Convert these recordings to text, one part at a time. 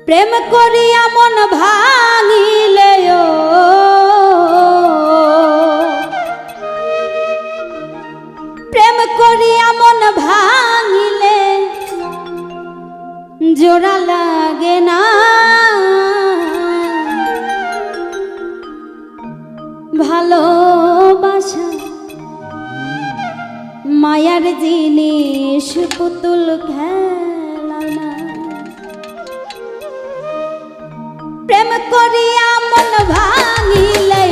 প্রেম করিয়া মন ভাঙিলে প্রেম করিয়া মন ভাঙিলে জোড়া লাগে না ভালোবাসা মায়ার জিনিস পুতুল খেলা না প্রেম করিয়া মন ভাঙিলে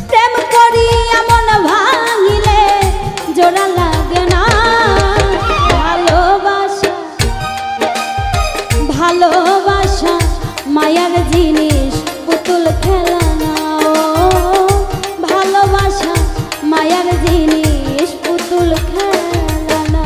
প্রেম করিয়া মন ভাঙিলে জোড়া লাগে না ভালোবাসা ভালোবাসা মায়ার জিনিস পুতুল খেলা না ভালোবাসা মায়ার জিনিস পুতুল খেলা না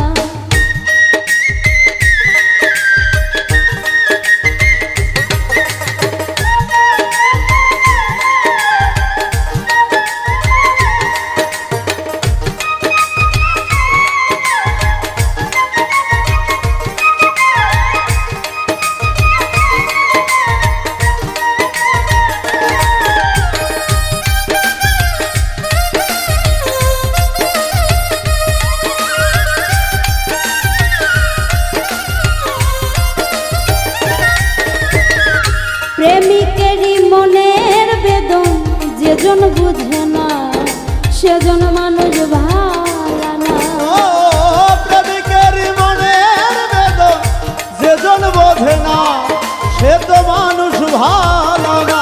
প্রেমিকেরই মনের বেদন যেজন বুঝে না সেজন মানুষ ভালা না প্রেমিকেরই মনের বেদন যেজন বোঝে না সে তো মানুষ ভালো না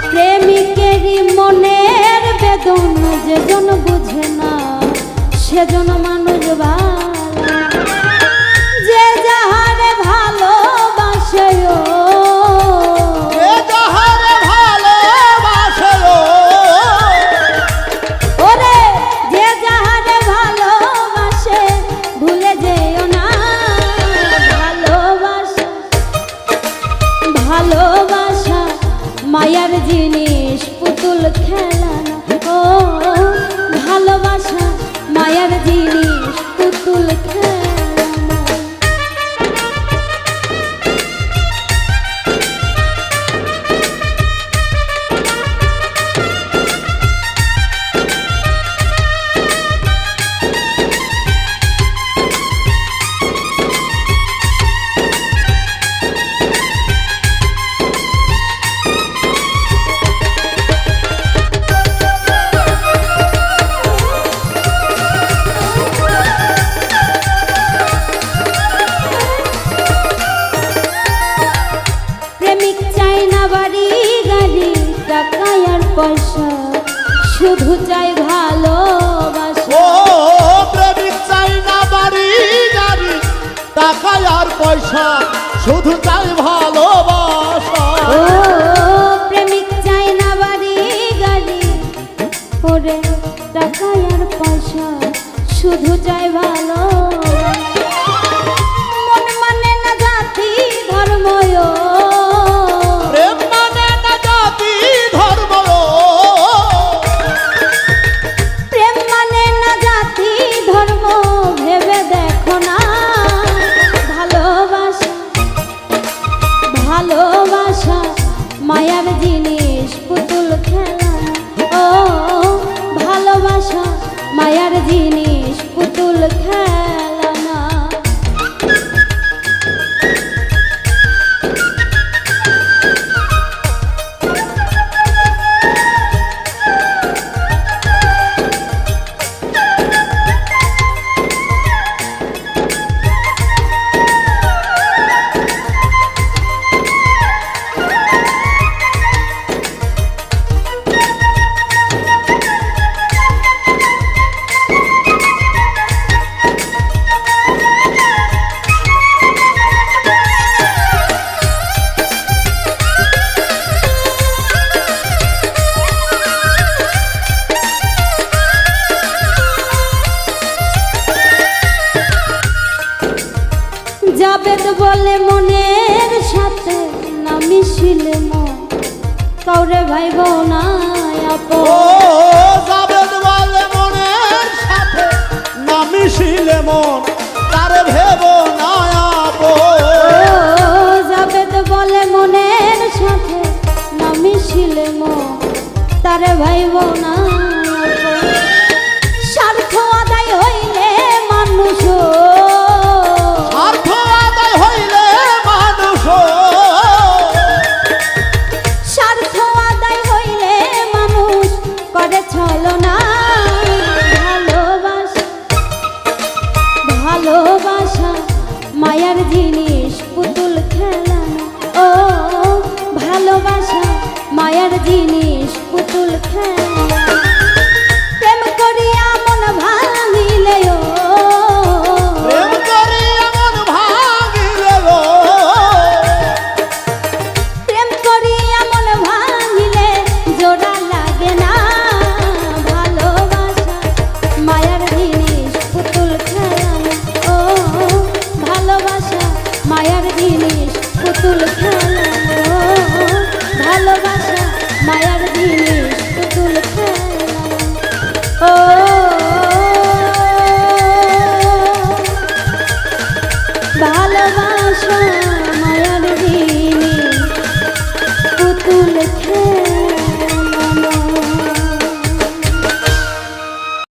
প্রেমিকেরই মনের বেদন যেজন বুঝে না সেজন মানুষ ভালা যে যাহারে ভালোবাসে ভালোবাসা মায়ার জিনিস পুতুল খেলা না ও ভালোবাসা মায়ার জিনিস পুতুল খেলা না পয়সা শুধু চাই ভালোবাসা ও প্রেমিক চাই না বাড়ি গাড়ি টাকা আর পয়সা শুধু চাই ভালোবাসা ও প্রেমিক চাই না বাড়ি গাড়ি ওরে টাকা আর পয়সা শুধু চাই ভালোবাসা মন মানে না জাতি ধর্ম প্রেম মানে না জাতি ধর্ম প্রেম মানে না জাতি ধর্ম ভেবে দেখো না ভালোবাসা ভালোবাসা মায়ার জিনিস পুতুল খেলা ও ভালোবাসা মায়ার জিনিস পুতুল খেলা না জাবেদ বলে মনের সাথে না মিশিলে মন কাউরে ভাইব না ও আপন। জাবেদ বলে মনের সাথে না মিশিলে মন তার ভেব না আপন। ও জাবেদ বলে মনের সাথে না মিশিলে মন তারে ভাইব না আপন। স্বার্থ আদায় হইলে মানুষ স্বার্থ আদায় হইলে মানুষ স্বার্থ আদায় হইলে মানুষ করে ছলনা। ভালোবাসা ভালোবাসা মায়ার জিনিস পুতুল খেলা ও ভালোবাসা মায়ার জিনিস পুতুল খেলা। প্রেম করিয়া মন ভাঙিলে ও প্রেম করিয়া মন ভাঙিলে গো প্রেম করিয়া মন ভাঙিলে জোড়া লাগে না। ভালোবাসা মায়ার জিনিস পুতুল খেলানো ও ভালোবাসা মায়ার জিনিস পুতুল খেলানো ভালোবাসা মায়ার জিনিস পুতুল খেলানো ও ভালোবাসা